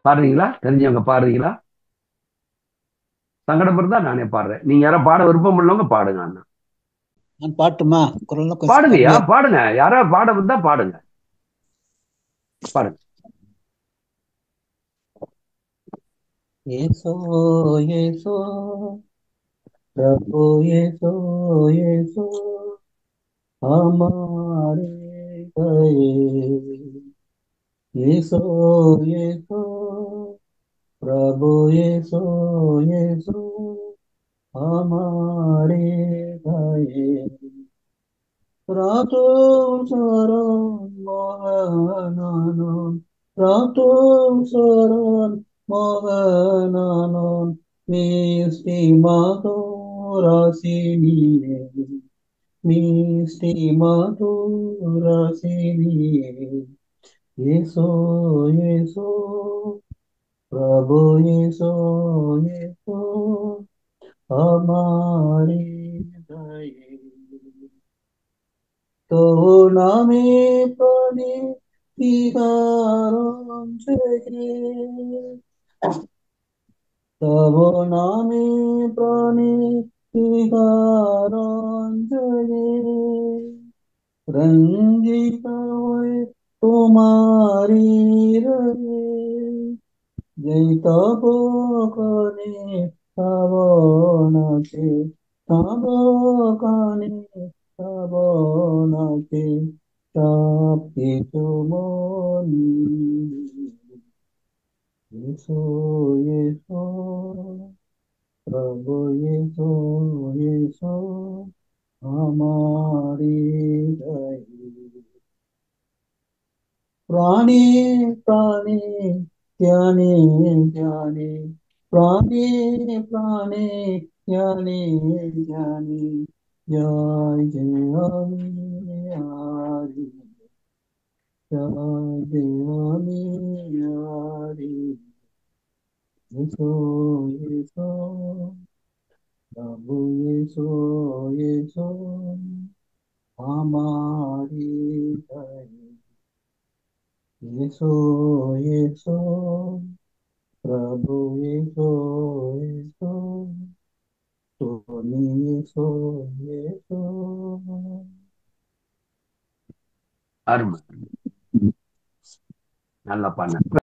பாடுறீங்களா? தெரிஞ்சவங்க பாடுறீங்களா? சங்கடப்படுறதா நானே பாடுறேன். நீங்க யாரோ பாட விருப்பம் உள்ளவங்க பாடுங்க அண்ணா. நான் பாட்டுமா? குரல்லாம் கொஞ்சம் பாடுங்கய்யா, கம்மியா. பாடுங்க. யாரோ பாட வந்தா பாடுங்க. பாடுங்க. ஏசோ ஏசோ प्रभु यीशु यीशु हमारे गए। यीशु यीशु प्रभु यीशु यीशु हमारे गए। रातु शरण मोहनन रातु शरण मोहनन मिस्टी मधुरसिनी मिस्टी मधुरसिनी यीशु यीशु प्रभु यीशु यीशु हमारे दया। तो नामे प्राणे विहारं जगे। तव नामे प्राणे विहारं जगे। रंजित हुए तुम्हारी रहे। जय तब कने तब नाचे तब कने तब नाचे तब तुमनी। यीशु यीशु प्रभु यीशु यीशु हमारी दया। प्राणी प्राणी ज्ञानी ज्ञानी प्राणी प्राणी ज्ञानी ज्ञानी जय जय हरि जय जय हरि। यीशु यीशु प्रभु यीशु यीशु हमारी दया। यीशु यीशु प्रभु यीशु यीशु तुम यीशु यीशु। அருமை. நல்லா பாடுங்க.